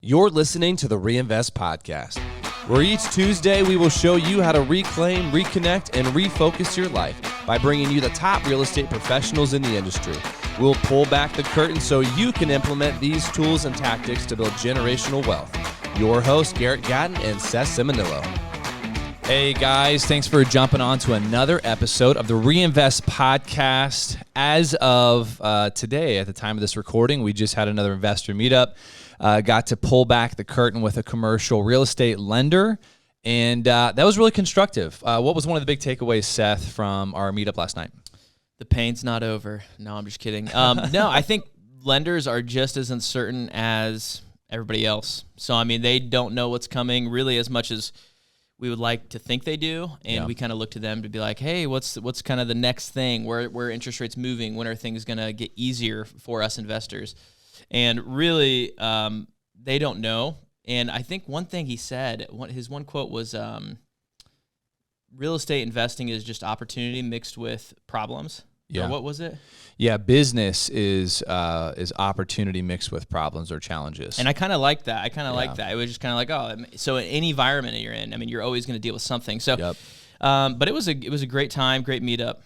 You're listening to the Reinvest Podcast, where each Tuesday we will show you how to reclaim, reconnect, and refocus your life by bringing you the top real estate professionals in the industry. We'll pull back the curtain so you can implement these tools and tactics to build generational wealth. Your hosts, Garrett Gatton and Seth Simonillo. Hey guys, thanks for jumping on to another episode of the Reinvest Podcast. As of today, at the time of this recording, we just had another investor meetup. Got to pull back the curtain with a commercial real estate lender, and that was really constructive. What was one of the big takeaways, Seth, from our meetup last night? The pain's not over. No, I'm just kidding. No, I think lenders are just as uncertain as everybody else. So, I mean, they don't know what's coming really as much as we would like to think they do, and we kind of look to them to be like, hey, what's kind of the next thing? Where interest rates moving? When are things going to get easier for us investors? And really, they don't know. And I think one thing he said, his one quote was, real estate investing is just opportunity mixed with problems. Yeah. Or what was it? Yeah, business is opportunity mixed with problems or challenges. And I kind of like that. Like that. It was just kind of like, oh, so in any environment that you're in, I mean, you're always going to deal with something. So, but it was a great time, great meetup.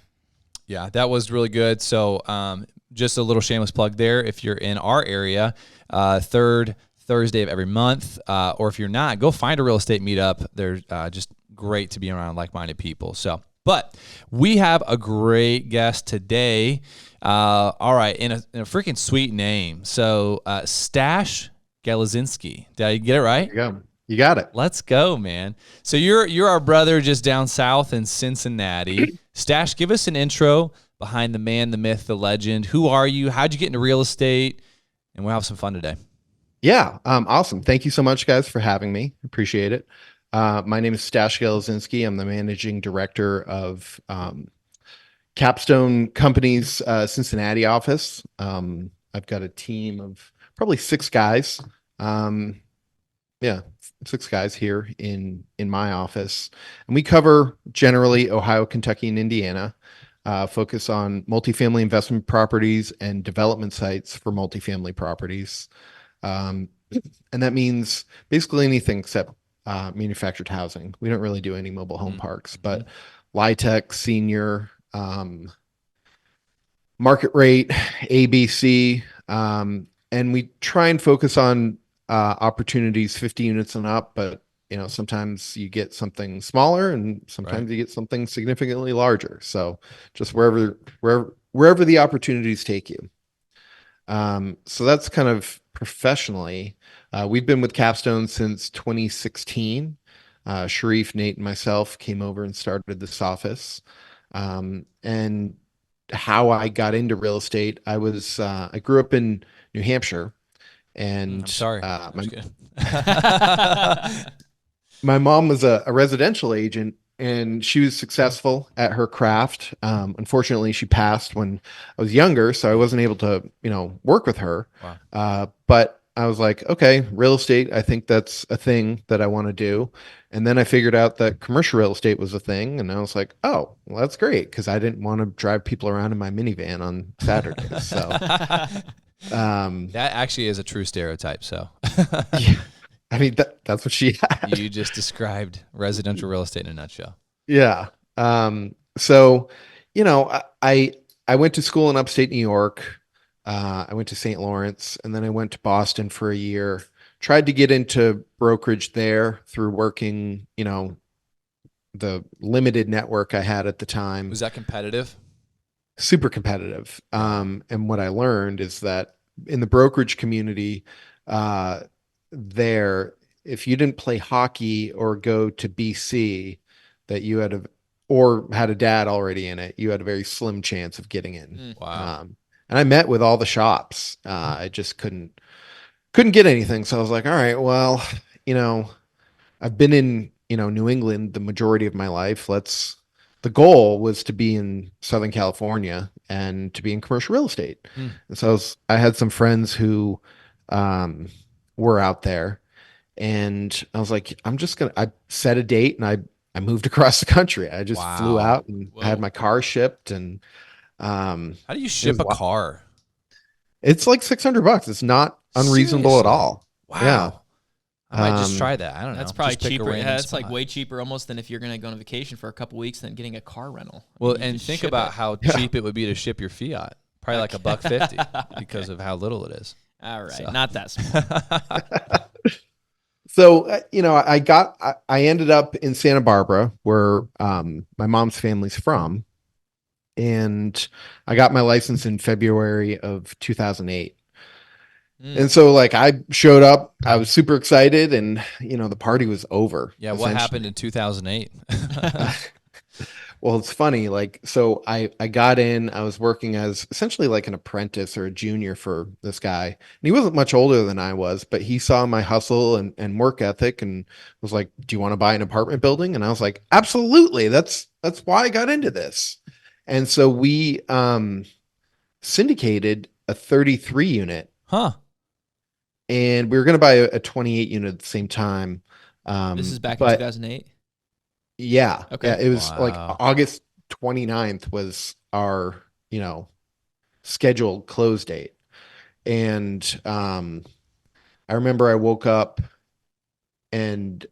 Yeah, that was really good. So, just a little shameless plug there. If you're in our area, third Thursday of every month, or if you're not, go find a real estate meetup. They're just great to be around like-minded people. So, but we have a great guest today. All right, in a freaking sweet name. So, Stash Geleszinski. Did I get it right? There you go. You got it. Let's go, man. So you're our brother just down south in Cincinnati. Stash, give us an intro behind the man, the myth, the legend. Who are you? How'd you get into real estate? And we'll have some fun today. Yeah, awesome. Thank you so much, guys, for having me. Appreciate it. My name is Stash Geleszinski. I'm the managing director of Capstone Company's Cincinnati office. I've got a team of probably 6 guys. 6 guys here in my office. And we cover generally Ohio, Kentucky, and Indiana. Focus on multifamily investment properties and development sites for multifamily properties. And that means basically anything except manufactured housing. We don't really do any mobile home parks, but LIHTC, senior, market rate, ABC, and we try and focus on opportunities 50 units and up, but sometimes you get something smaller and sometimes you get something significantly larger. So just wherever the opportunities take you. So that's kind of professionally. We've been with Capstone since 2016. Sharif, Nate, and myself came over and started this office. And how I got into real estate, I grew up in New Hampshire. And I'm sorry. My mom was a residential agent, and she was successful at her craft. Unfortunately, she passed when I was younger, so I wasn't able to, work with her. Wow. But I was like, okay, real estate, I think that's a thing that I want to do. And then I figured out that commercial real estate was a thing, and I was like, oh, well, that's great, because I didn't want to drive people around in my minivan on Saturdays. So that actually is a true stereotype. So yeah. I mean, that's what she had. You just described residential real estate in a nutshell. Yeah. So, I went to school in upstate New York. I went to St. Lawrence, and then I went to Boston for a year. Tried to get into brokerage there through working, the limited network I had at the time. Was that competitive? Super competitive. And what I learned is that in the brokerage community, there, if you didn't play hockey or go to BC, that you had a dad already in it, you had a very slim chance of getting in. Wow. And I met with all the shops. I just couldn't get anything. So I was like, all right, well, I've been in, New England the majority of my life. The goal was to be in Southern California and to be in commercial real estate. And so I had some friends who were out there, and I was like, I set a date and I moved across the country. I just flew out and had my car shipped. And how do you ship a car? It's like $600. It's not unreasonable at all. Wow. Yeah. I might just try that. I don't know. That's probably Just pick a cheaper. random Yeah, that's like spot. way cheaper almost than if you're going to go on vacation for a couple weeks than getting a car rental. I Well, mean, you and just think ship about it. how cheap it would be to ship your Fiat. Probably like $1.50 because of how little it is. All right, So. not that small. So, I ended up in Santa Barbara where my mom's family's from. And I got my license in February of 2008. And so like I showed up, I was super excited, and the party was over. Yeah, what happened in 2008? Well, it's funny, like, so I got in, I was working as essentially like an apprentice or a junior for this guy. And he wasn't much older than I was, but he saw my hustle and work ethic and was like, "Do you want to buy an apartment building?" And I was like, "Absolutely. That's why I got into this." And so we syndicated a 33 unit. Huh. And we were going to buy a 28 unit at the same time. This is back in 2008? Yeah. Okay. Yeah, it was Wow. like August 29th was our, scheduled close date. And I remember I woke up and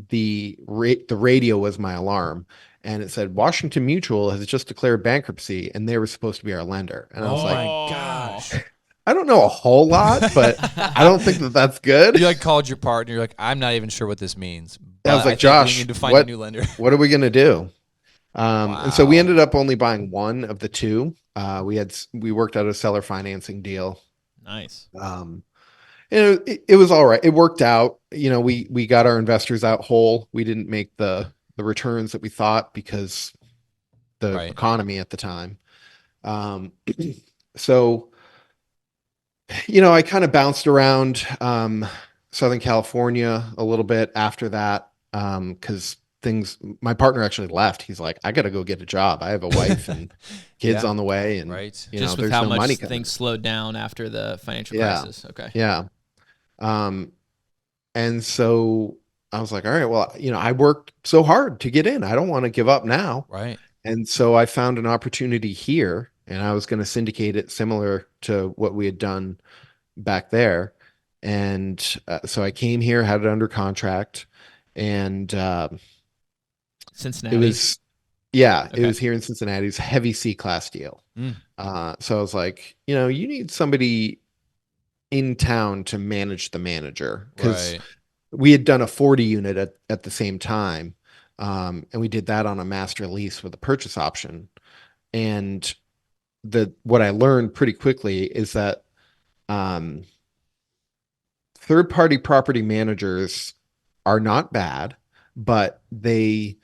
the radio was my alarm, and it said Washington Mutual has just declared bankruptcy, and they were supposed to be our lender. And I was like, my gosh. I don't know a whole lot, but I don't think that that's good. You like called your partner. You're like, I'm not even sure what this means. I was but like, think Josh, we need to find a new lender. What are we going to do? And so we Wow. ended up only buying one of the two. We worked out a seller financing deal. Nice. And it was all right. It worked out. We got our investors out whole. We didn't make the returns that we thought because the Right. economy at the time. So, I kind of bounced around Southern California a little bit after that because my partner actually left. He's like, I got to go get a job. I have a wife and kids Yeah. on the way. And, Right. Just with there's how no much money coming. things slowed down after the financial Yeah. crisis. Okay. Yeah. And so I was like, all right, well, I worked so hard to get in. I don't want to give up now. Right. And so I found an opportunity here, and I was going to syndicate it similar to what we had done back there. And so I came here, had it under contract, and Cincinnati. it was, yeah, Okay. it was here in Cincinnati. It's a heavy C-class deal. Mm. So I was like, you need somebody in town to manage the manager, because Right. we had done a 40 unit at the same time. And we did that on a master lease with a purchase option. And what I learned pretty quickly is that third-party property managers are not bad, but they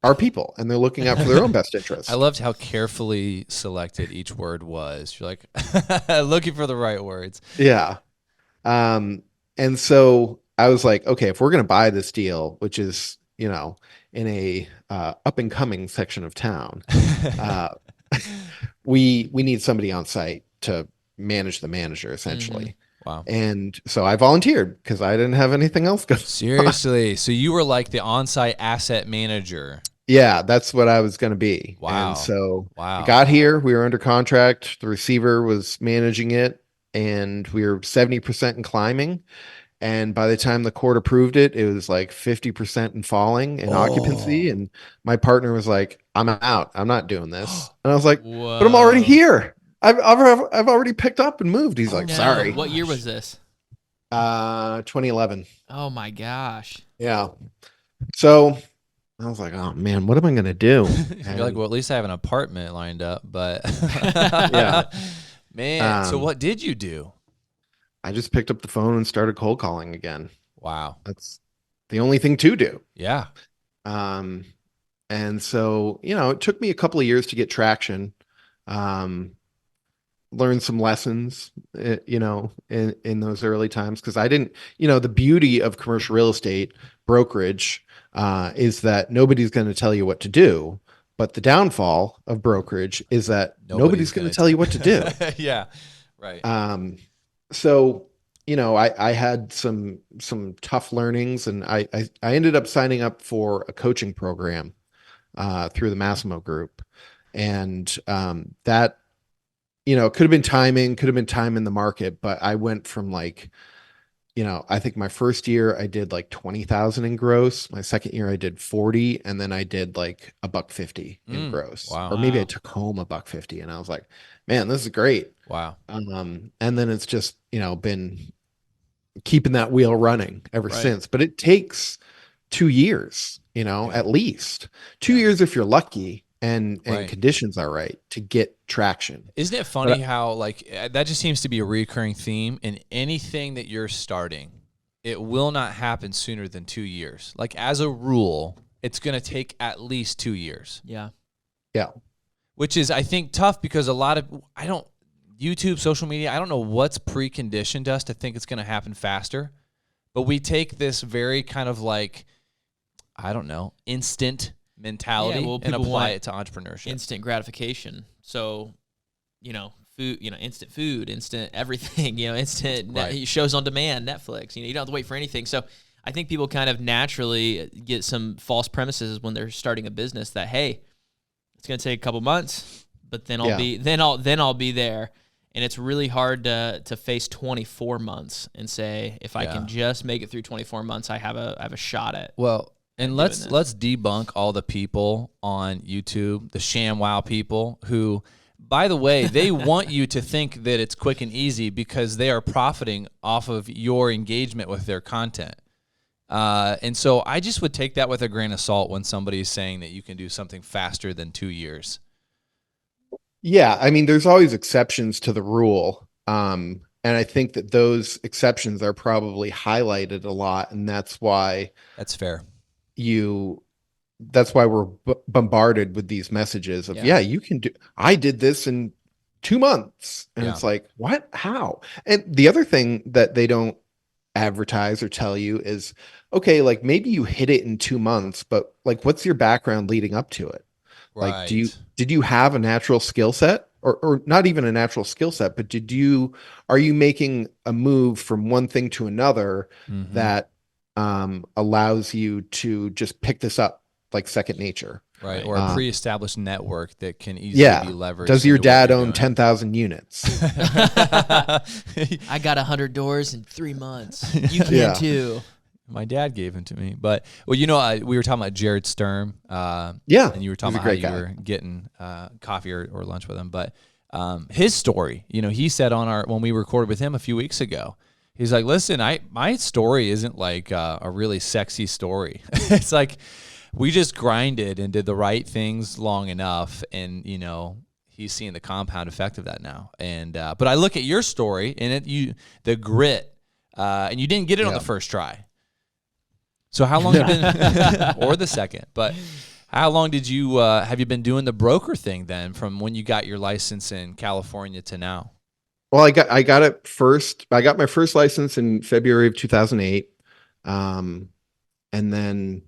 are people, and they're looking out for their own best interests. I loved how carefully selected each word was. You're like looking for the right words. Yeah. And so I was like, okay, if we're going to buy this deal, which is, in a up and coming section of town, we need somebody on site to manage the manager essentially. Wow. And so I volunteered because I didn't have anything else going. Seriously. So you were like the on-site asset manager. Yeah, that's what I was going to be. Wow. And so Wow. I got here, we were under contract. The receiver was managing it, and we were 70% in climbing. And by the time the court approved it, it was like 50% in falling in occupancy. And my partner was like, I'm out. I'm not doing this. And I was like, but I'm already here. I've already picked up and moved. He's like, No. sorry. What year was this? 2011. Oh my gosh. Yeah. So I was like, oh man, what am I going to do? You're like, well, at least I have an apartment lined up, but Yeah. Man, so what did you do? I just picked up the phone and started cold calling again. Wow. That's the only thing to do. Yeah. And so, it took me a couple of years to get traction. Learn some lessons, in those early times, because I didn't, the beauty of commercial real estate brokerage is that nobody's going to tell you what to do. But the downfall of brokerage is that nobody's going to tell you what to do. Yeah. Right. So, I had some tough learnings, and I ended up signing up for a coaching program through the Massimo Group. And that, could have been time in the market, but I went from like I think my first year I did like 20,000 in gross. My second year I did 40, and then I did like $150 in gross. Wow. Or maybe I took home $150, and I was like, man, this is great. Wow. And then it's just, been keeping that wheel running ever Right. since. But it takes 2 years, at least 2 years if you're lucky and Right. conditions are right to get traction. Isn't it funny how that just seems to be a recurring theme in anything that you're starting? It will not happen sooner than 2 years. Like as a rule, it's going to take at least 2 years. Yeah. Yeah. Which is, I think, tough because YouTube, social media, I don't know what's preconditioned us to think it's going to happen faster, but we take this very kind of instant mentality and apply it to entrepreneurship. Instant gratification. So, food, instant food, instant everything, instant shows on demand, Netflix, you don't have to wait for anything. So I think people kind of naturally get some false premises when they're starting a business that, hey, it's going to take a couple months, but then I'll be there. And it's really hard to face 24 months and say, if I can just make it through 24 months, I have a shot at. Well, and let's debunk all the people on YouTube, the ShamWow people who, by the way, they want you to think that it's quick and easy because they are profiting off of your engagement with their content. And so I just would take that with a grain of salt when somebody's saying that you can do something faster than 2 years. Yeah, I mean, there's always exceptions to the rule. And I think that those exceptions are probably highlighted a lot. And that's why that's fair. That's why we're bombarded with these messages of, you can do, I did this in 2 months. And it's like, what, how? And the other thing that they don't advertise or tell you is, okay, like maybe you hit it in 2 months, but like, what's your background leading up to it? Like, did you have a natural skill set or not even a natural skill set, but are you making a move from one thing to another that allows you to just pick this up like second nature? Right. Or a pre-established network that can easily be leveraged. Does your dad own 10,000 units? I got 100 doors in 3 months. You can too. My dad gave him to me, but we were talking about Jared Sturm, and you were talking about how you were getting coffee or lunch with him. But his story, he said when we recorded with him a few weeks ago, he's like, "Listen, my story isn't like a really sexy story. It's like we just grinded and did the right things long enough, and he's seeing the compound effect of that now. And but I look at your story and the grit, and you didn't get it on the first try." So how long have you been, or the second, but how long have you been doing the broker thing then from when you got your license in California to now? Well, I got it first. I got my first license in February of 2008. And then,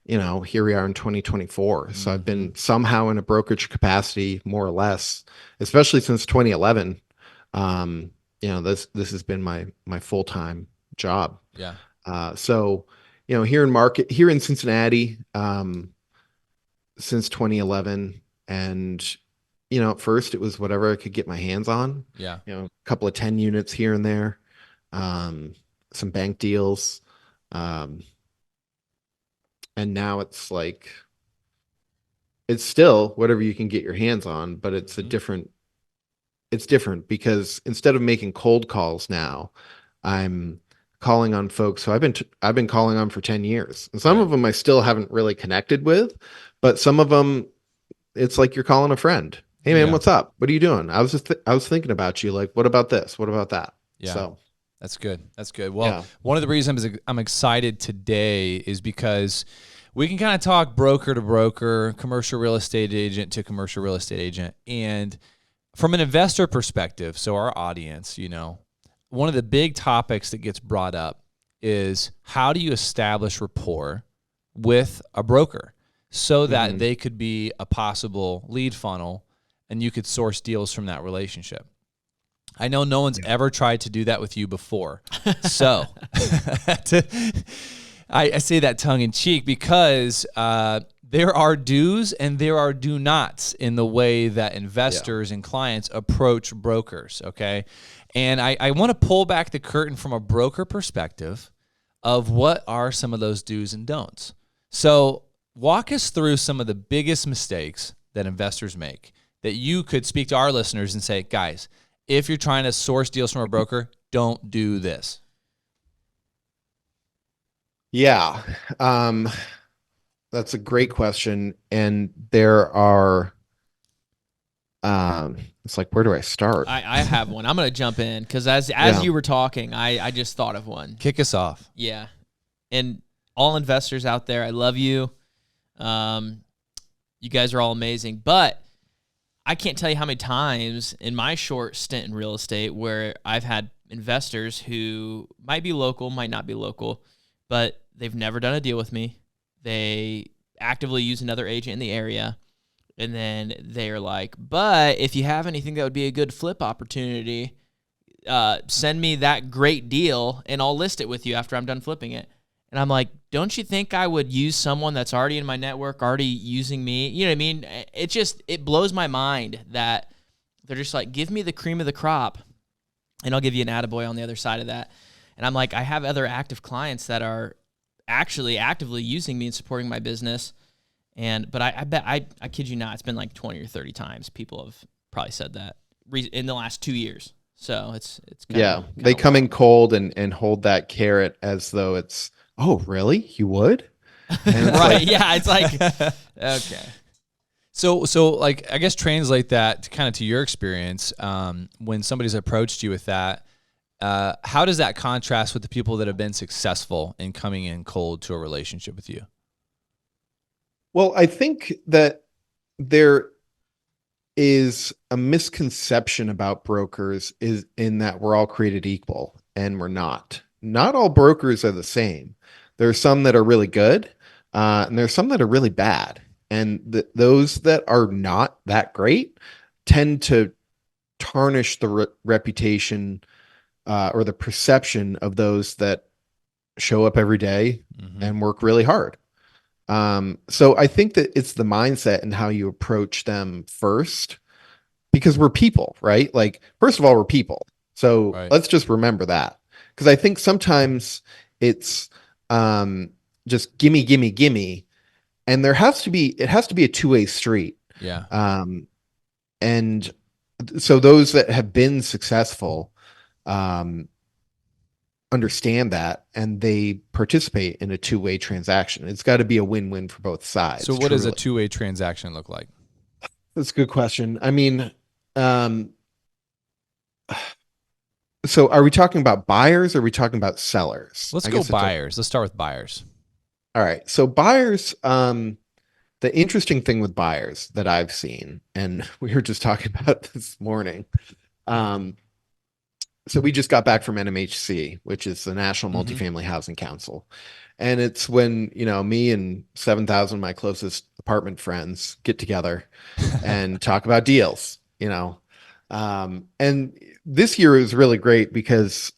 here we are in 2024. So I've been somehow in a brokerage capacity, more or less, especially since 2011. This has been my full-time job. Yeah. So, here in Cincinnati, since 2011, and at first it was whatever I could get my hands on. Yeah. A couple of 10 units here and there, some bank deals, and now it's like it's still whatever you can get your hands on, but it's it's different because instead of making cold calls now, I'm calling on folks. So I've been calling on for 10 years, and some of them I still haven't really connected with, but some of them it's like you're calling a friend. Hey man, what's up? What are you doing? I was thinking about you. Like, what about this? What about that? Yeah. So that's good. That's good. Well, one of the reasons I'm excited today is because we can kind of talk broker to broker, commercial real estate agent to commercial real estate agent. And from an investor perspective, so our audience, one of the big topics that gets brought up is how do you establish rapport with a broker so that they could be a possible lead funnel and you could source deals from that relationship. I know no one's ever tried to do that with you before. So I say that tongue in cheek because there are do's and there are do nots in the way that investors and clients approach brokers, okay? And I want to pull back the curtain from a broker perspective of what are some of those do's and don'ts. So walk us through some of the biggest mistakes that investors make that you could speak to our listeners and say, guys, if you're trying to source deals from a broker, don't do this. Yeah. That's a great question. And there are, it's like, where do I start? I have one. I'm going to jump in because as you were talking, I just thought of one. Kick us off. Yeah. And all investors out there, I love you. You guys are all amazing. But I can't tell you how many times in my short stint in real estate where I've had investors who might be local, might not be local, but they've never done a deal with me. They actively use another agent in the area. And then they're like, but if you have anything that would be a good flip opportunity, send me that great deal and I'll list it with you after I'm done flipping it. And I'm like, don't you think I would use someone that's already in my network, already using me? You know what I mean? It blows my mind that they're just like, give me the cream of the crop and I'll give you an attaboy on the other side of that. And I'm like, I have other active clients that are actually actively using me and supporting my business. But I bet, I kid you not, it's been like 20 or 30 times people have probably said that in the last 2 years. So it's kinda they come in cold and hold that carrot as though it's, oh, really? You would? Right. Yeah. It's like, okay. So like, I guess translate that to your experience. When somebody's approached you with that, how does that contrast with the people that have been successful in coming in cold to a relationship with you? Well, I think that there is a misconception about brokers is in that we're all created equal, and we're not. Not all brokers are the same. There are some that are really good, and there's some that are really bad. And those that are not that great tend to tarnish the reputation or the perception of those that show up every day and work really hard. So I think that it's the mindset and how you approach them first, because we're people, right? Like, first of all, we're people. So let's just remember that. Because I think sometimes it's just gimme, gimme, gimme. And it has to be a two-way street. Yeah. And so those that have been successful understand that, and they participate in a two-way transaction. It's got to be a win-win for both sides. So what does a two-way transaction look like? That's a good question. I mean, so are we talking about buyers or are we talking about sellers? Let's go buyers. Let's start with buyers. All right. So buyers, the interesting thing with buyers that I've seen, and we were just talking about this morning. So we just got back from NMHC, which is the National Multifamily Housing Council. And it's when, me and 7,000 of my closest apartment friends get together and talk about deals, And this year is really great because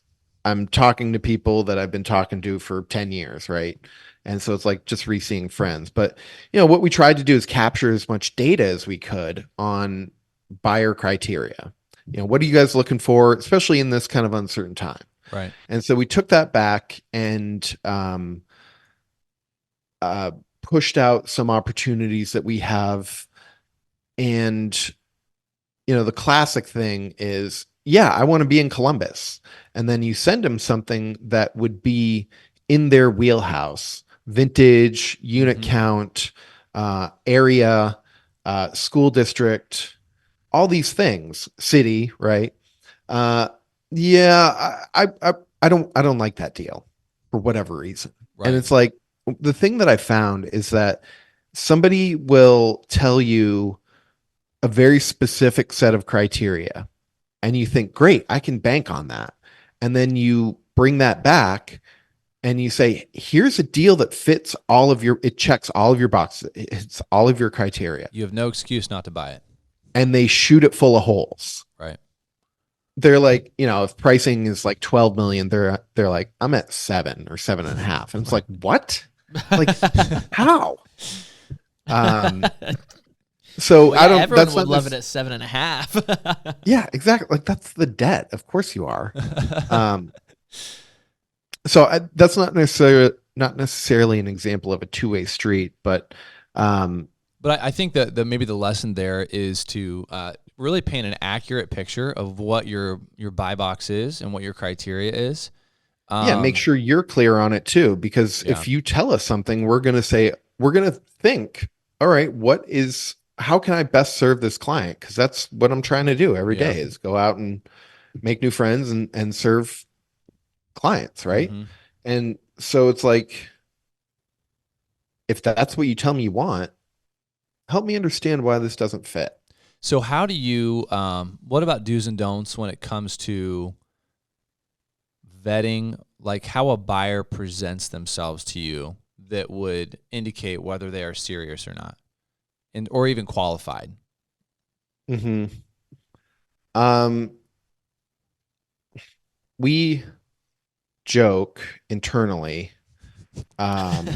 I'm talking to people that I've been talking to for 10 years, right? And so it's like just re-seeing friends. But, what we tried to do is capture as much data as we could on buyer criteria. What are you guys looking for, especially in this kind of uncertain time? Right. And so we took that back and pushed out some opportunities that we have. And, the classic thing is, I want to be in Columbus. And then you send them something that would be in their wheelhouse: vintage, unit count, area, school district, all these things, city, right? I don't like that deal for whatever reason. Right. And it's like, the thing that I found is that somebody will tell you a very specific set of criteria and you think, great, I can bank on that. And then you bring that back and you say, here's a deal that fits it checks all of your boxes. It's all of your criteria. You have no excuse not to buy it. And they shoot it full of holes. Right. They're like, if pricing is like 12 million, they're like, I'm at 7 or 7.5. And it's like, what? Like, how? So Well, I yeah, don't. everyone That's would not love it at 7.5. Yeah, exactly. Like that's the debt. Of course you are. Um, so that's not necessarily an example of a two-way street, but um, But I think that maybe the lesson there is to really paint an accurate picture of what your buy box is and what your criteria is. yeah, make sure you're clear on it too, because Yeah. if you tell us something, we're going to think, all right, how can I best serve this client? Because that's what I'm trying to do every Yeah. day is go out and make new friends and serve clients, right? Mhm. And so it's like, if that's what you tell me you want, help me understand why this doesn't fit. So how do you, what about do's and don'ts when it comes to vetting, like how a buyer presents themselves to you that would indicate whether they are serious or not, or even qualified? Mm-hmm. Um, we joke internally, and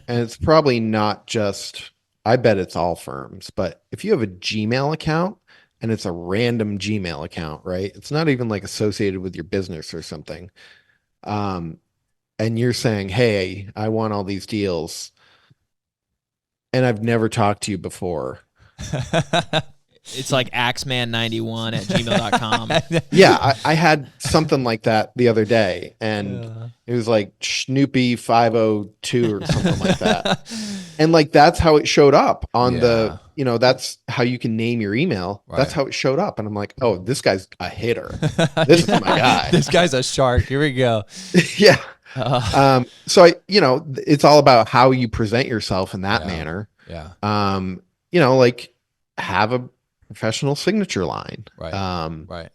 it's probably not just, I bet it's all firms, but if you have a Gmail account and it's a random Gmail account, right? It's not even like associated with your business or something. And you're saying, hey, I want all these deals and I've never talked to you before. It's like axeman91@gmail.com. Yeah, I had something like that the other day, and it was like Snoopy 502 or something like that. And like that's how it showed up on that's how you can name your email. Right. That's how it showed up. And I'm like, oh, this guy's a hitter. This is my guy. This guy's a shark. Here we go. Yeah. So it's all about how you present yourself in that manner. Yeah. Like have a professional signature line. Right. Right.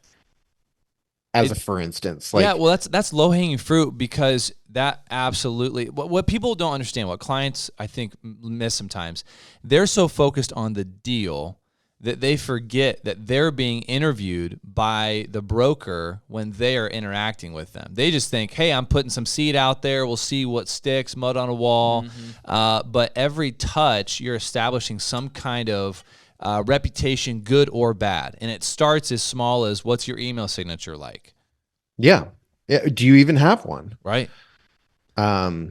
As for instance, like, yeah, well, that's low hanging fruit, because that absolutely, what people don't understand, what clients I think miss sometimes, they're so focused on the deal that they forget that they're being interviewed by the broker when they are interacting with them. They just think, hey, I'm putting some seed out there. We'll see what sticks, mud on a wall. Mm-hmm. But every touch, you're establishing some kind of reputation, good or bad. And it starts as small as, what's your email signature like? Yeah. Do you even have one? Right. How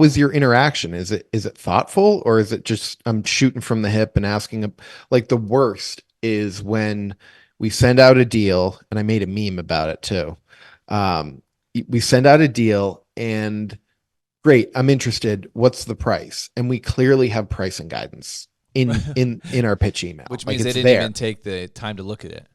is your interaction? Is it thoughtful, or is it just I'm shooting from the hip and asking? Like the worst is when we send out a deal, and I made a meme about it too. We send out a deal and great, I'm interested. What's the price? And we clearly have pricing guidance in our pitch email, which means like they didn't even take the time to look at it.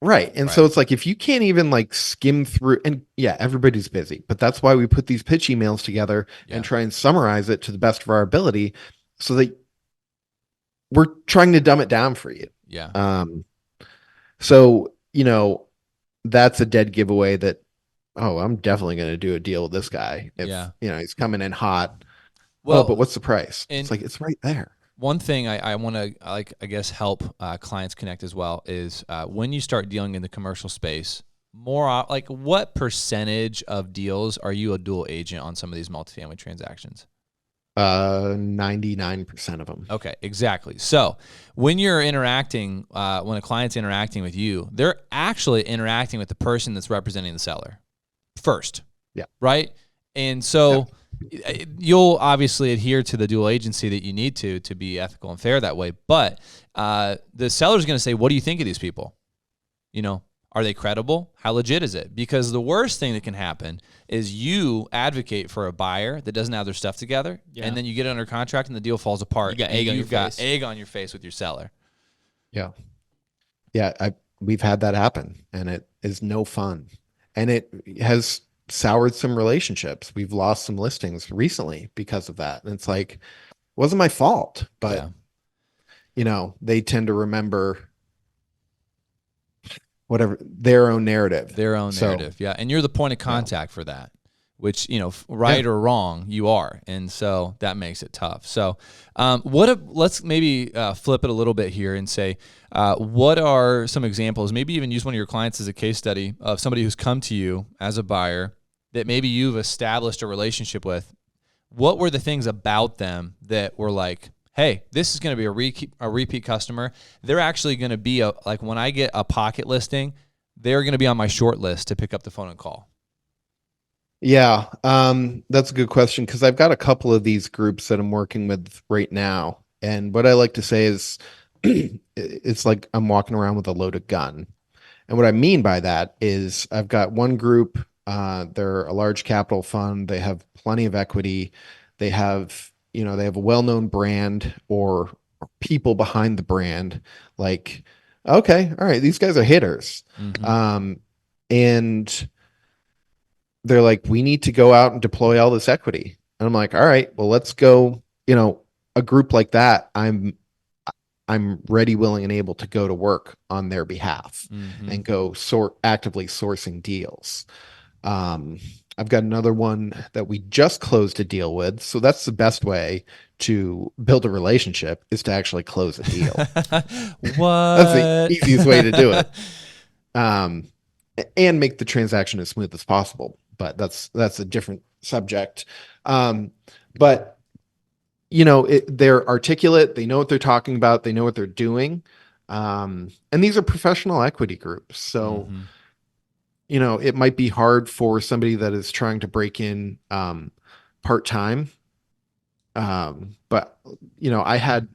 Right. And so it's like, if you can't even like skim through, and yeah, everybody's busy, but that's why we put these pitch emails together and try and summarize it to the best of our ability, so that we're trying to dumb it down for you. Yeah. So, that's a dead giveaway that, oh, I'm definitely going to do a deal with this guy. If, he's coming in hot. Well, but what's the price? It's like, it's right there. One thing I want to, help clients connect as well is when you start dealing in the commercial space, what percentage of deals are you a dual agent on some of these multifamily transactions? 99% of them. Okay, exactly. So when you're interacting, when a client's interacting with you, they're actually interacting with the person that's representing the seller first. Yeah. Right? And so you'll obviously adhere to the dual agency that you need to be ethical and fair that way. But the seller's going to say, what do you think of these people? Are they credible? How legit is it? Because the worst thing that can happen is you advocate for a buyer that doesn't have their stuff together, and then you get under contract and the deal falls apart. You've got egg on your face with your seller. Yeah. Yeah. We've had that happen, and it is no fun. And it has soured some relationships. We've lost some listings recently because of that. And it's like, it wasn't my fault, but they tend to remember whatever their own narrative. Yeah. And you're the point of contact for that, which, right or wrong, you are. And so that makes it tough. So let's maybe flip it a little bit here and say, what are some examples, maybe even use one of your clients as a case study of somebody who's come to you as a buyer that maybe you've established a relationship with. What were the things about them that were like, hey, this is going to be a repeat customer. They're actually going to be like when I get a pocket listing, they're going to be on my short list to pick up the phone and call. Yeah, that's a good question because I've got a couple of these groups that I'm working with right now. And what I like to say is it's like I'm walking around with a loaded gun. And what I mean by that is I've got one group, they're a large capital fund. They have plenty of equity. They have, they have a well-known brand or people behind the brand. Like, okay, all right, these guys are hitters. And they're like, we need to go out and deploy all this equity. And I'm like, all right, well, let's go, a group like that. I'm ready, willing, and able to go to work on their behalf and go actively sourcing deals. I've got another one that we just closed a deal with. So that's the best way to build a relationship is to actually close a deal. What? That's the easiest way to do it. And make the transaction as smooth as possible. But that's a different subject. But they're articulate. They know what they're talking about. They know what they're doing. And these are professional equity groups. So, it might be hard for somebody that is trying to break in part-time. But I had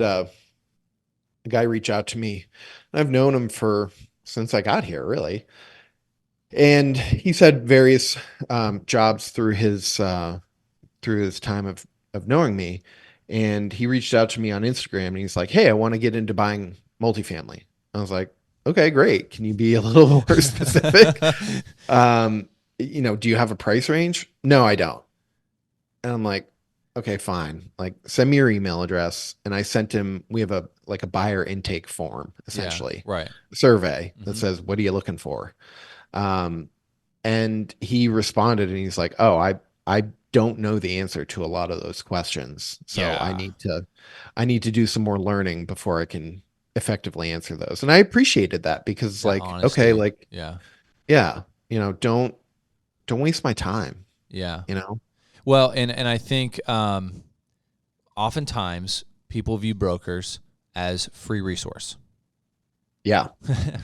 a guy reach out to me. I've known him since I got here, really. And he's had various jobs through his time of knowing me. And he reached out to me on Instagram and he's like, hey, I want to get into buying multifamily. I was like, okay, great. Can you be a little more specific? Do you have a price range? No, I don't. And I'm like, okay, fine. Like, send me your email address. And I sent him, we have a buyer intake form, essentially. Yeah, right. Survey that says, what are you looking for? And he responded and he's like, oh, I don't know the answer to a lot of those questions. So Yeah. I need to do some more learning before I can effectively answer those. And I appreciated that because honesty. Okay, like, yeah, don't waste my time. Yeah. Well, and I think oftentimes people view brokers as free resource. Yeah.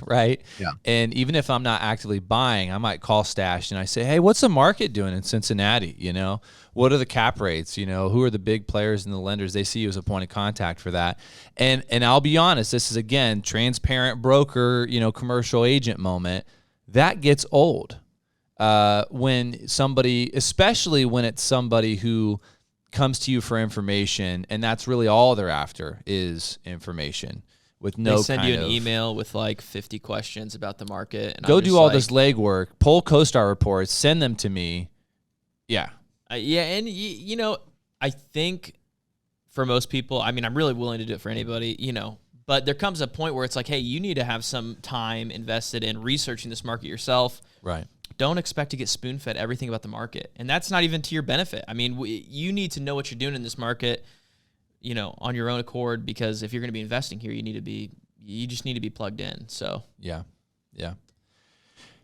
Right. Yeah. And even if I'm not actively buying, I might call Stash and I say, hey, what's the market doing in Cincinnati? What are the cap rates? Who are the big players and the lenders? They see you as a point of contact for that. And I'll be honest, this is again, transparent broker, commercial agent moment. That gets old when somebody, especially when it's somebody who comes to you for information and that's really all they're after is information. With no they send you an email with like 50 questions about the market. And go do all this legwork, pull CoStar reports, send them to me. Yeah. And I think for most people, I'm really willing to do it for anybody, but there comes a point where it's like, hey, you need to have some time invested in researching this market yourself. Right. Don't expect to get spoon-fed everything about the market. And that's not even to your benefit. You need to know what you're doing in this market, on your own accord, because if you're going to be investing here, you just need to be plugged in. So, yeah.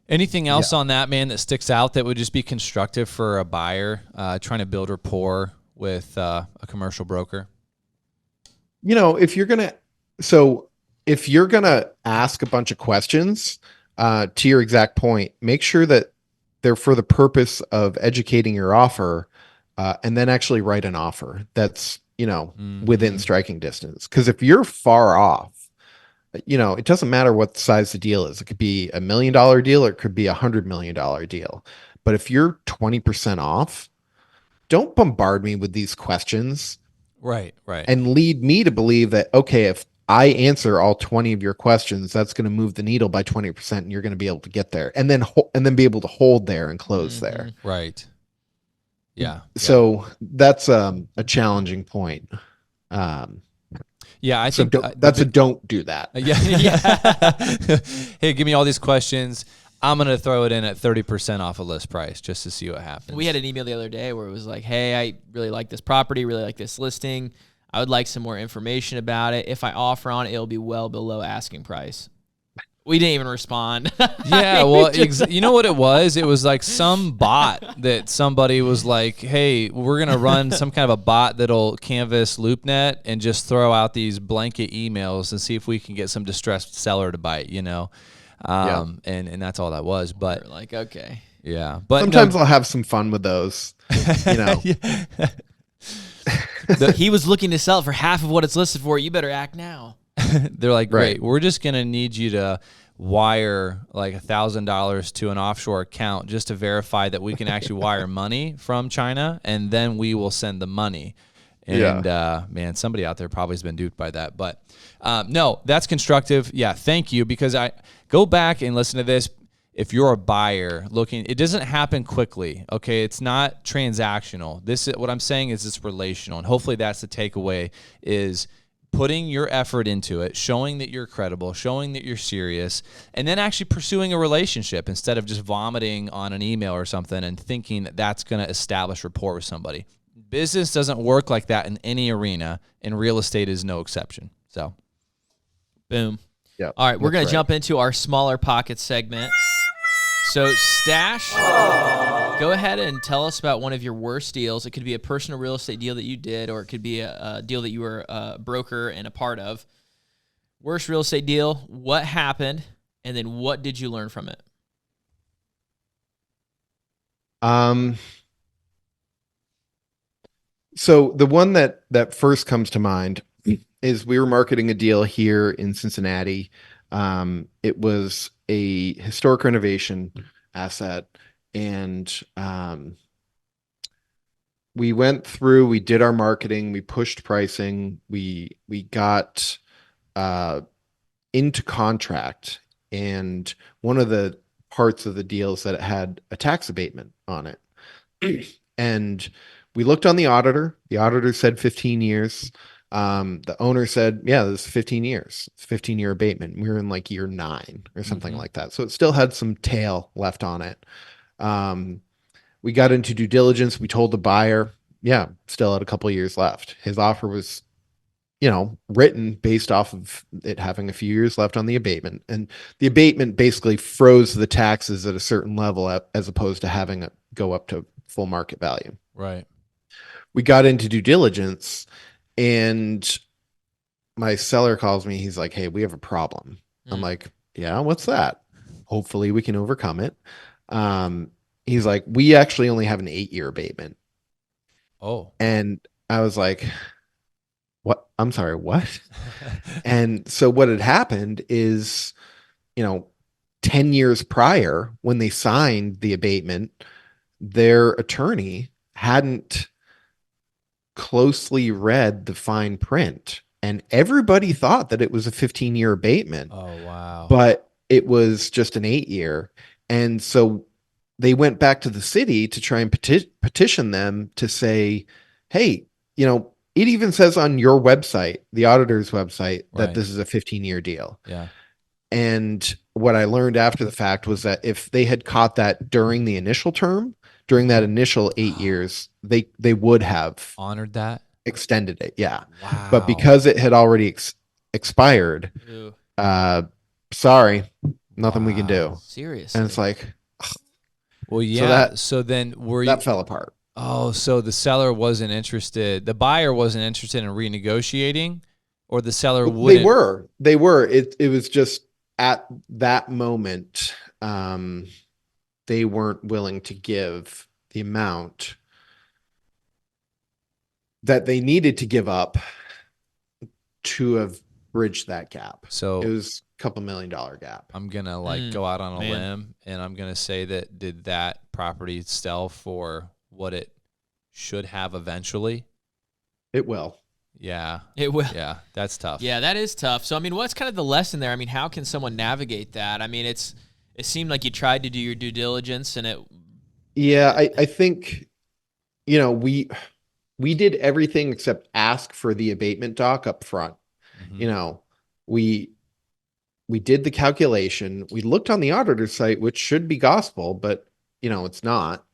Anything else on that, man, that sticks out that would just be constructive for a buyer trying to build rapport with a commercial broker? If you're going to ask a bunch of questions, to your exact point, make sure that they're for the purpose of educating your offer, and then actually write an offer that's, within striking distance. Because if you're far off, it doesn't matter what size the deal is. It could be $1 million deal or it could be $100 million deal. But if you're 20% off, don't bombard me with these questions. Right. And lead me to believe that, okay, if I answer all 20 of your questions, that's going to move the needle by 20% and you're going to be able to get there and then be able to hold there and close there. Right. Yeah. So that's a challenging point. I think don't do that. Hey, give me all these questions. I'm going to throw it in at 30% off a list price just to see what happens. We had an email the other day where it was like, hey, I really like this property, really like this listing. I would like some more information about it. If I offer on it, it'll be well below asking price. We didn't even respond. Yeah, well, you know what it was? It was like some bot that somebody was like, hey, we're going to run some kind of a bot that'll canvas LoopNet and just throw out these blanket emails and see if we can get some distressed seller to bite, you know? And that's all that was. But we're like, okay. Yeah. But sometimes I'll have some fun with those, you know. He was looking to sell it for half of what it's listed for. You better act now. They're like, great, Right. we're just going to need you to wire like $1,000 to an offshore account just to verify that we can actually wire money from China, and then we will send the money. And man, somebody out there probably has been duped by that. But no, that's constructive. Yeah, thank you, because I go back and listen to this. If you're a buyer looking, it doesn't happen quickly. Okay, it's not transactional. This is what I'm saying is it's relational, and hopefully that's the takeaway: is putting your effort into it, showing that you're credible, showing that you're serious, and then actually pursuing a relationship instead of just vomiting on an email or something and thinking that that's going to establish rapport with somebody. Business doesn't work like that in any arena, and real estate is no exception. So, boom. Yeah. All right, we're going to jump into our smaller pockets segment. So, Stash, go ahead and tell us about one of your worst deals. It could be a personal real estate deal that you did, or it could be a deal that you were a broker and a part of. Worst real estate deal, what happened, and then what did you learn from it? So the one that first comes to mind is we were marketing a deal here in Cincinnati. It was a historic renovation asset, and we went through, we did our marketing, we pushed pricing, we got into contract, and one of the parts of the deal is that it had a tax abatement on it. And we looked on the auditor. The auditor said 15 years. The owner said, yeah, this is 15 years. It's 15-year abatement. We were in like year 9 or something like that. So it still had some tail left on it. We got into due diligence. We told the buyer, yeah, still had a couple of years left. His offer was, written based off of it having a few years left on the abatement. And the abatement basically froze the taxes at a certain level as opposed to having it go up to full market value. right. We got into due diligence, and my seller calls me. He's like, hey, we have a problem. I'm like, yeah, what's that? Hopefully we can overcome it. He's like, we actually only have an 8-year abatement. Oh. And I was like, what? I'm sorry, what? And so what had happened is, 10 years prior, when they signed the abatement, their attorney hadn't closely read the fine print, and everybody thought that it was a 15-year abatement. Oh, wow. But it was just an 8-year. And so they went back to the city to try and petition them to say, hey, it even says on your website, the auditor's website, that this is a 15-year deal. Yeah. And what I learned after the fact was that if they had caught that during the initial term, during that initial 8 years, they would have honored that, extended it. Yeah. Wow. But because it had already expired, sorry, nothing we can do. Seriously. And it's like, well, yeah. So then that fell apart. Oh, so the seller wasn't interested. The buyer wasn't interested in renegotiating, or the seller wouldn't. They were. It was just at that moment, they weren't willing to give the amount that they needed to give up to have bridged that gap. So it was a $2 million gap. I'm going to go out on a limb, and I'm going to say that did that property sell for what it should have eventually? It will. Yeah. It will. Yeah, that's tough. Yeah, that is tough. So, I mean, what's kind of the lesson there? I mean, how can someone navigate that? I mean, it seemed like you tried to do your due diligence, and it. Yeah, I think, we did everything except ask for the abatement doc up front. Mm-hmm. We did the calculation. We looked on the auditor's site, which should be gospel, but it's not.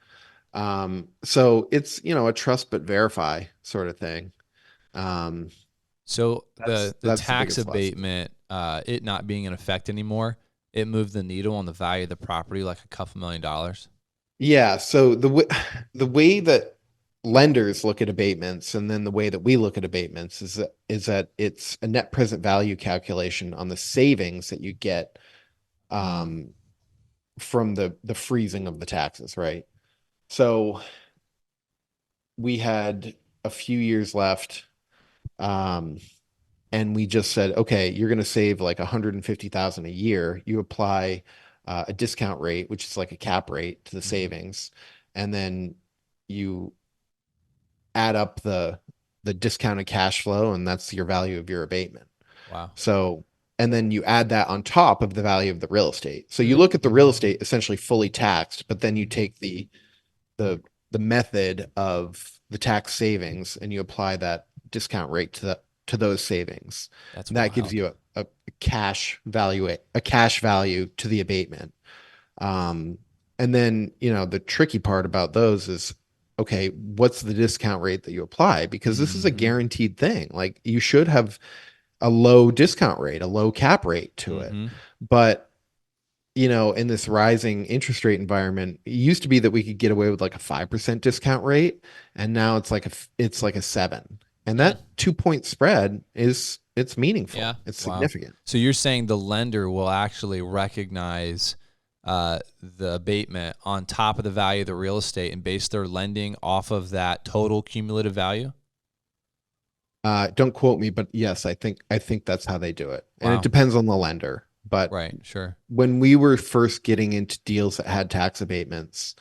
So it's, a trust but verify sort of thing. So the tax the abatement, it not being in effect anymore, it moved the needle on the value of the property like a couple $1,000,000? Yeah. So the way that lenders look at abatements and then the way that we look at abatements is that it's a net present value calculation on the savings that you get from the freezing of the taxes, right? So we had a few years left, and we just said, okay, you're going to save like 150,000 a year. You apply a discount rate, which is like a cap rate to the savings, and then you add up the discounted cash flow, and that's your value of your abatement. Wow. So, and then you add that on top of the value of the real estate. So you look at the real estate essentially fully taxed, but then you take the method of the tax savings and you apply that discount rate to those savings. That gives you a cash value to the abatement. And then, the tricky part about those is, okay, what's the discount rate that you apply? Because this is a guaranteed thing. Like, you should have a low discount rate, a low cap rate to it. But, in this rising interest rate environment, it used to be that we could get away with like a 5% discount rate. And now it's like a 7. And that 2-point spread it's meaningful. Yeah. It's significant. So you're saying the lender will actually recognize the abatement on top of the value of the real estate and base their lending off of that total cumulative value? Don't quote me, but yes, I think that's how they do it. And Wow. it depends on the lender. But Right, sure. when we were first getting into deals that had tax abatements,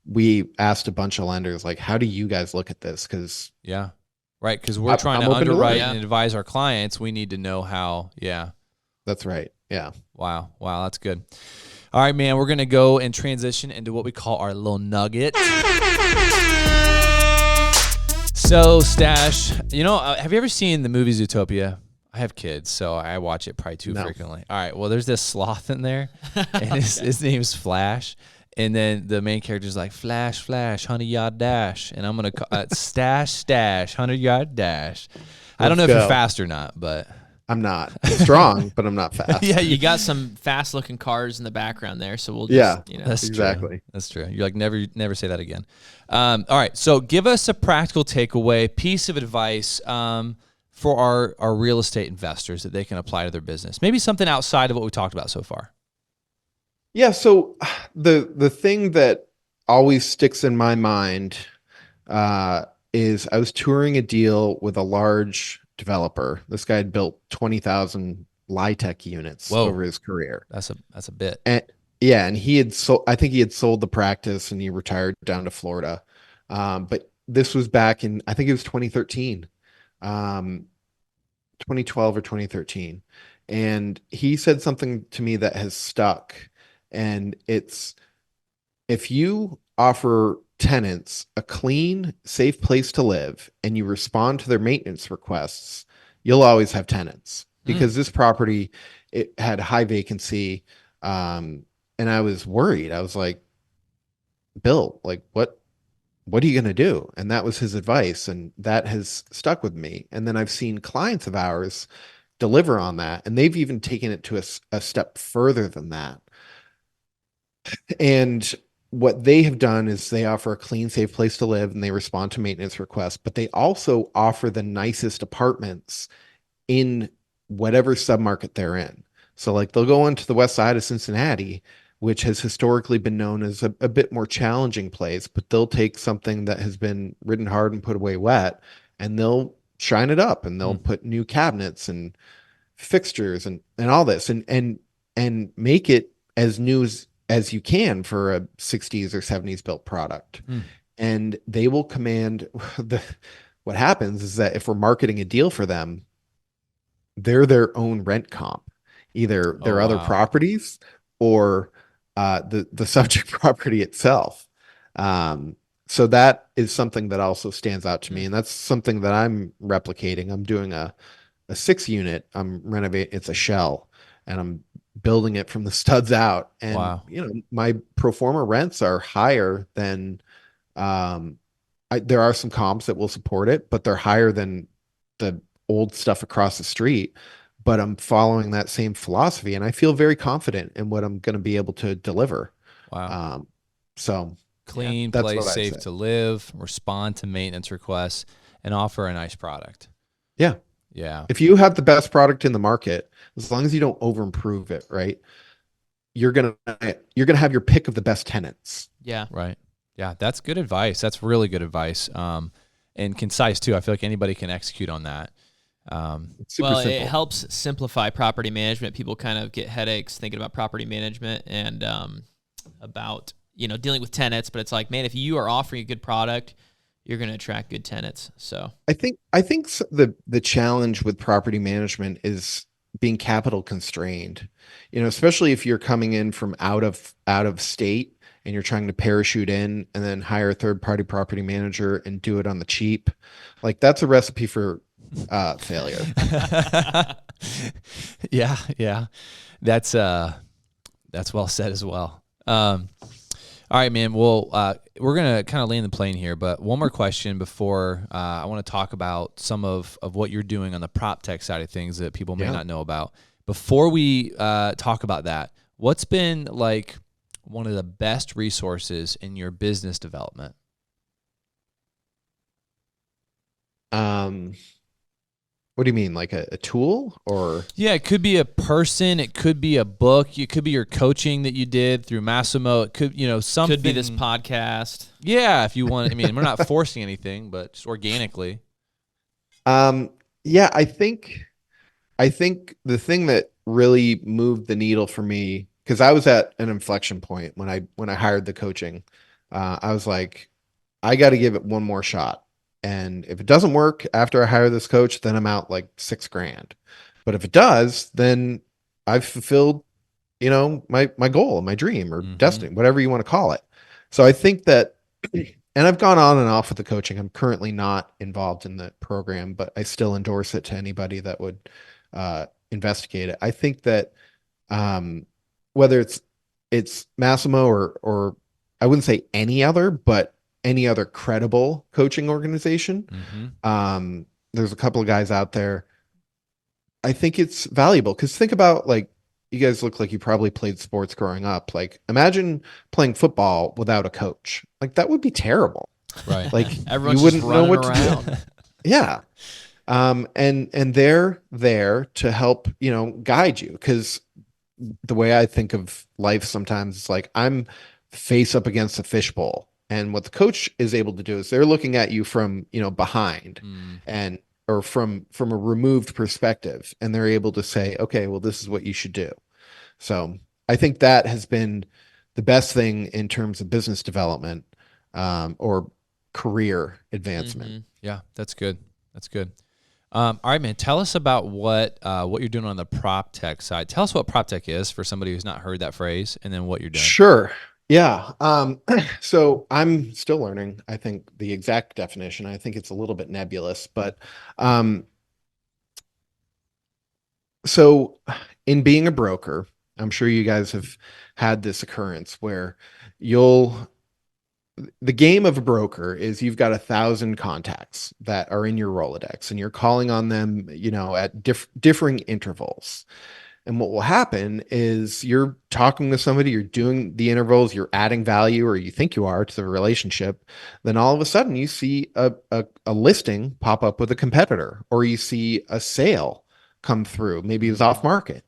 we asked a bunch of lenders, like, how do you guys look at this? Because Yeah. Right, because we're trying I'm to open to underwrite learn. and advise our clients. We need to know how. Yeah. that's right. Yeah. Wow, that's good. All right, man, we're going to go and transition into what we call our little nugget. So, Stash, have you ever seen the movie Zootopia? I have kids, so I watch it probably too frequently. All right, well, there's this sloth in there, and his name's Flash. And then the main character's like, Flash, Flash, 100-yard dash. And I'm going to call it Stash, 100-yard dash. I don't know if you're fast or not, but... I'm not strong, but I'm not fast. Yeah, you got some fast-looking cars in the background there, so we'll just, Yeah, That's exactly. True. That's true. You're like, never say that again. All right, so give us a practical takeaway, piece of advice for our real estate investors that they can apply to their business. Maybe something outside of what we talked about so far. Yeah. So the thing that always sticks in my mind is I was touring a deal with a large developer. This guy had built 20,000 LIHTC units over his career. That's a bit. And yeah, and he had sold, I think he had sold the practice and he retired down to Florida. But this was back in, I think it was 2013, 2012 or 2013. And he said something to me that has stuck. And it's, if you offer tenants a clean, safe place to live and you respond to their maintenance requests, you'll always have tenants. Because this property, it had high vacancy. And I was worried. I was like, Bill, like, what are you going to do? And that was his advice. And that has stuck with me. And then I've seen clients of ours deliver on that. And they've even taken it to a step further than that. And what they have done is they offer a clean, safe place to live and they respond to maintenance requests, but they also offer the nicest apartments in whatever submarket they're in. So like they'll go onto the west side of Cincinnati, which has historically been known as a bit more challenging place, but they'll take something that has been ridden hard and put away wet and they'll shine it up and they'll put new cabinets and fixtures and all this and make it as new as you can for a 60s or 70s built product. And they will command what happens is that if we're marketing a deal for them, they're their own rent comp, either their other properties or the subject property itself. So that is something that also stands out to me. And that's something that I'm replicating. I'm doing a 6-unit. I'm renovating. It's a shell and I'm building it from the studs out. And, my pro forma rents are higher than, there are some comps that will support it, but they're higher than the old stuff across the street. but I'm following that same philosophy, and I feel very confident in what I'm going to be able to deliver. Wow. So Clean, that's place, what I'd safe say. to live, respond to maintenance requests, and offer a nice product. Yeah. Yeah. If you have the best product in the market, as long as you don't over improve it, right, you're gonna have your pick of the best tenants. Yeah. Right. Yeah, that's good advice. That's really good advice. And concise too. I feel like anybody can execute on that. It's super Well, simple. it helps simplify property management. People kind of get headaches thinking about property management and about dealing with tenants. But it's like, man, if you are offering a good product, you're going to attract good tenants. So I think the challenge with property management is being capital constrained. Especially if you're coming in from out of state and you're trying to parachute in and then hire a third party property manager and do it on the cheap. Like that's a recipe for failure. Yeah. That's well said as well. All right, man. Well, we're gonna kind of land the plane here, but one more question before I want to talk about some of what you're doing on the prop tech side of things that people may not know about. Before we talk about that, what's been like one of the best resources in your business development? What do you mean, like a tool or? Yeah, it could be a person, it could be a book, it could be your coaching that you did through Massimo. It could, something. could be this podcast. Yeah, if you want. I mean, we're not forcing anything, but just organically. Yeah, I think the thing that really moved the needle for me, because I was at an inflection point when I hired the coaching. I was like, I got to give it one more shot. And if it doesn't work after I hire this coach, then I'm out like $6,000. But if it does, then I've fulfilled, my goal, my dream, or destiny, whatever you want to call it. So I think that, and I've gone on and off with the coaching. I'm currently not involved in the program, but I still endorse it to anybody that would investigate it. I think that whether it's Massimo or I wouldn't say any other, but any other credible coaching organization. There's a couple of guys out there. I think it's valuable because think about, like, you guys look like you probably played sports growing up. Like, imagine playing football without a coach. Like, that would be terrible. Right. Like, Everyone's you wouldn't just know running what to around. do. Yeah. And they're there to help, guide you. Because the way I think of life sometimes is like I'm face up against a fishbowl. And what the coach is able to do is they're looking at you from, behind and or from a removed perspective. And they're able to say, okay, well, this is what you should do. So I think that has been the best thing in terms of business development or career advancement. Yeah, that's good. That's good. All right, man. Tell us about what you're doing on the prop tech side. Tell us what prop tech is for somebody who's not heard that phrase, and then what you're doing. Sure. Yeah. So I'm still learning, I think, the exact definition. I think it's a little bit nebulous, but so in being a broker, I'm sure you guys have had this occurrence where the game of a broker is you've got 1,000 contacts that are in your Rolodex and you're calling on them, at differing intervals. And what will happen is you're talking with somebody, you're doing the intervals, you're adding value, or you think you are, to the relationship. Then all of a sudden you see a listing pop up with a competitor, or you see a sale come through. Maybe it's off market.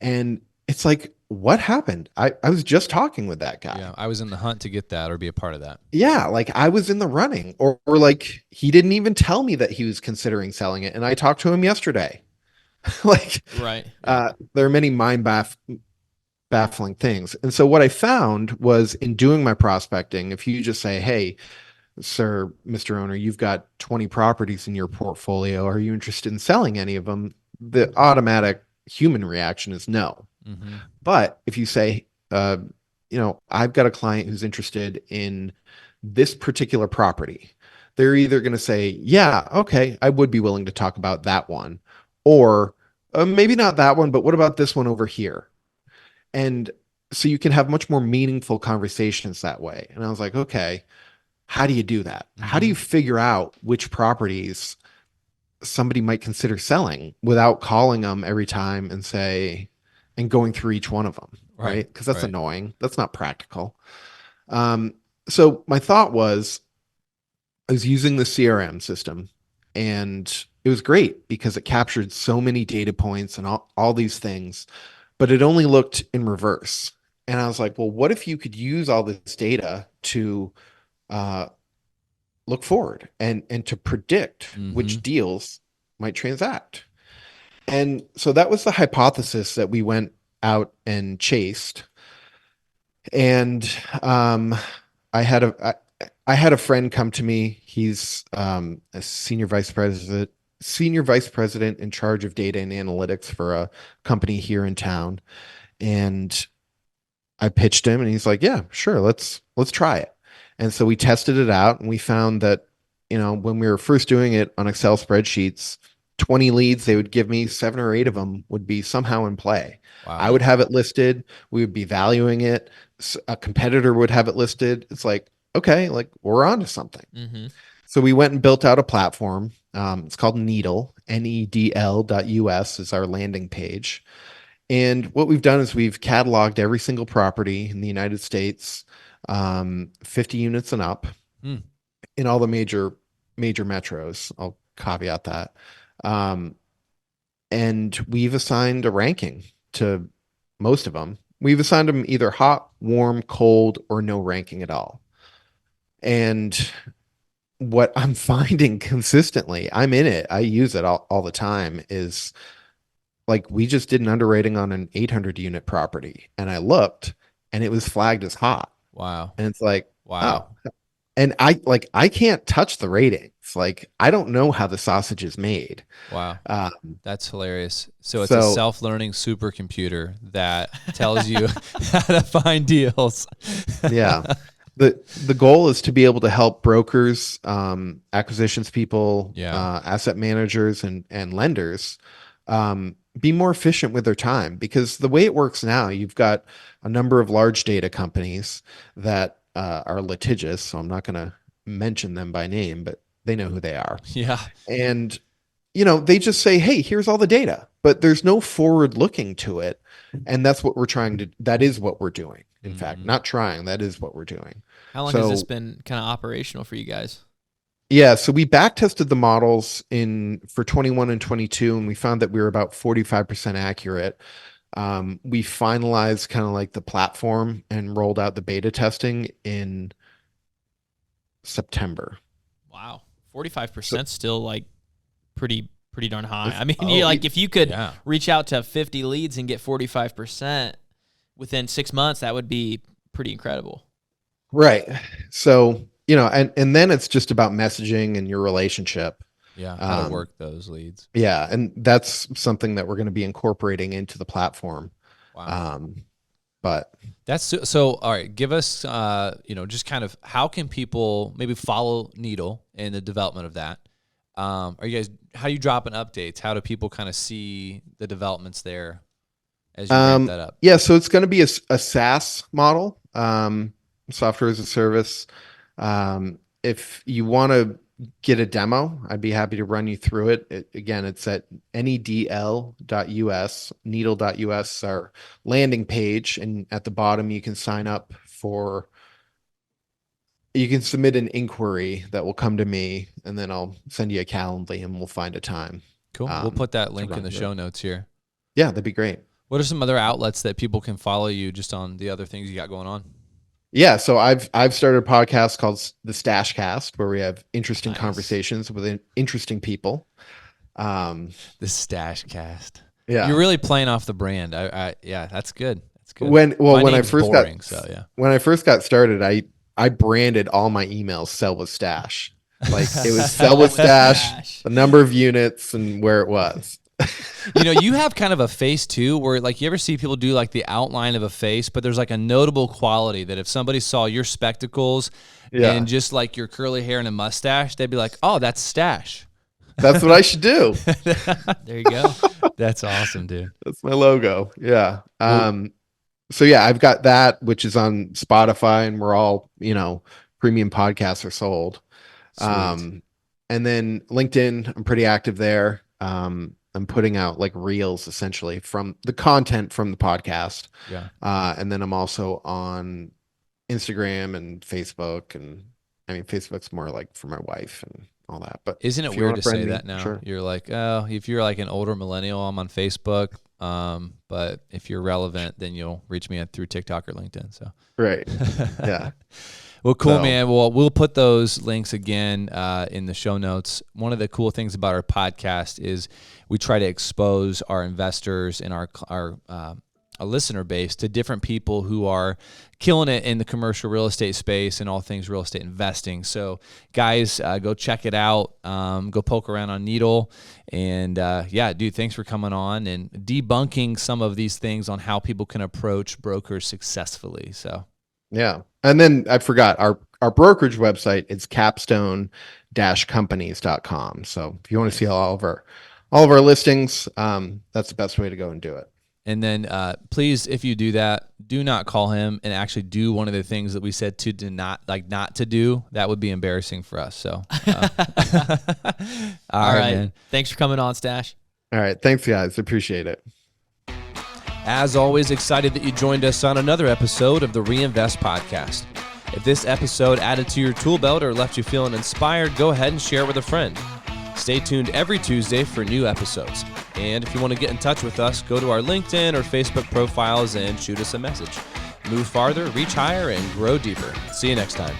And it's like, what happened? I was just talking with that guy. Yeah, I was in the hunt to get that or be a part of that. Yeah, like I was in the running, or like he didn't even tell me that he was considering selling it. And I talked to him yesterday. Like, Right. There are many baffling things. And so what I found was, in doing my prospecting, if you just say, hey, sir, Mr. Owner, you've got 20 properties in your portfolio. Are you interested in selling any of them? The automatic human reaction is no. But if you say, I've got a client who's interested in this particular property, they're either going to say, yeah, okay, I would be willing to talk about that one. Or maybe not that one, but what about this one over here? And so you can have much more meaningful conversations that way. And I was like, okay, how do you do that? How do you figure out which properties somebody might consider selling without calling them every time and going through each one of them, right? Because that's Right. annoying. That's not practical. So my thought was, I was using the CRM system, and it was great because it captured so many data points and all these things, but it only looked in reverse. And I was like, well, what if you could use all this data to uh, look forward and to predict which deals might transact? And so that was the hypothesis that we went out and chased. And I had a friend come to me. He's a senior vice president in charge of data and analytics for a company here in town. And I pitched him, and he's like, "Yeah, sure, let's try it." And so we tested it out, and we found that, when we were first doing it on Excel spreadsheets, 20 leads they would give me, 7 or 8 of them would be somehow in play. Wow. I would have it listed. We would be valuing it. A competitor would have it listed. It's like, okay, like we're on to something. So we went and built out a platform. It's called Needle, NEDL.us is our landing page. And what we've done is we've cataloged every single property in the United States, 50 units and up, in all the major metros. I'll caveat that. And we've assigned a ranking to most of them. We've assigned them either hot, warm, cold, or no ranking at all. And what I'm finding consistently, I'm in it, I use it all the time, is like we just did an underwriting on an 800 unit property, and I looked, and it was flagged as hot. Wow. And it's like, wow. Oh. And I can't touch the ratings. Like, I don't know how the sausage is made. Wow. That's hilarious. So it's a self-learning supercomputer that tells you how to find deals. Yeah. The goal is to be able to help brokers, acquisitions people, asset managers, and lenders be more efficient with their time. Because the way it works now, you've got a number of large data companies that are litigious, so I'm not going to mention them by name, but they know who they are. Yeah. And, they just say, hey, here's all the data, but there's no forward looking to it. And that's what that is what we're doing. In fact, not trying, that is what we're doing. How long has this been kind of operational for you guys? Yeah, so we back tested the models for 21 and 22, and we found that we were about 45% accurate. We finalized kind of like the platform and rolled out the beta testing in September. Wow. 45% still like pretty darn high. I mean, if you could reach out to 50 leads and get 45% within 6 months, that would be pretty incredible. Right. So, and then it's just about messaging and your relationship. Yeah, how to work those leads. Yeah, and that's something that we're going to be incorporating into the platform. Wow. But that's so. All right, give us, just kind of how can people maybe follow Needle in the development of that? Are you guys? How are you dropping updates? How do people kind of see the developments there as you ramp that up? Yeah, so it's going to be a SaaS model, software as a service. If you want to get a demo, I'd be happy to run you through it. Again, it's at nedl.us, needle.us, our landing page. And at the bottom, you can you can submit an inquiry that will come to me, and then I'll send you a Calendly and we'll find a time. Cool. We'll put that link in the show notes here. Yeah, that'd be great. What are some other outlets that people can follow you just on the other things you got going on? Yeah, so I've started a podcast called the Stash Cast, where we have interesting conversations with interesting people. The Stash Cast. Yeah, you're really playing off the brand. Yeah, that's good. That's good. When I first got started, I branded all my emails "Sell with Stash." Like it was "Sell with Stash," the number of units and where it was. You have kind of a face too, where like you ever see people do like the outline of a face, but there's like a notable quality that if somebody saw your spectacles and just like your curly hair and a mustache, they'd be like, "Oh, that's Stash." That's what I should do. There you go. That's awesome, dude. That's my logo. Yeah. So yeah, I've got that, which is on Spotify, and we're all, premium podcasts are sold. Sweet. And then LinkedIn, I'm pretty active there. I'm putting out like reels essentially from the content from the podcast. Yeah. And then I'm also on Instagram and Facebook. And I mean, Facebook's more like for my wife and all that. But isn't it if you weird wanna to say friend me, that now? sure. You're like, oh, if you're like an older millennial, I'm on Facebook. But if you're relevant, then you'll reach me through TikTok or LinkedIn. So Right. Yeah. well, cool, So- man. Well, we'll put those links again in the show notes. One of the cool things about our podcast is we try to expose our investors and our listener base to different people who are killing it in the commercial real estate space and all things real estate investing. So guys, go check it out. Go poke around on Needle. And yeah, dude, thanks for coming on and debunking some of these things on how people can approach brokers successfully. So Yeah. And then I forgot our brokerage website is capstone-companies.com. So if you want to see all of our listings, that's the best way to go and do it. and then please, if you do that, do not call him and actually do one of the things that we said not to do. That would be embarrassing for us. So all right, man. Thanks for coming on, Stash. All right. Thanks, guys. Appreciate it. As always, excited that you joined us on another episode of the Reinvest Podcast. If this episode added to your tool belt or left you feeling inspired, go ahead and share it with a friend. Stay tuned every Tuesday for new episodes. And if you want to get in touch with us, go to our LinkedIn or Facebook profiles and shoot us a message. Move farther, reach higher, and grow deeper. See you next time.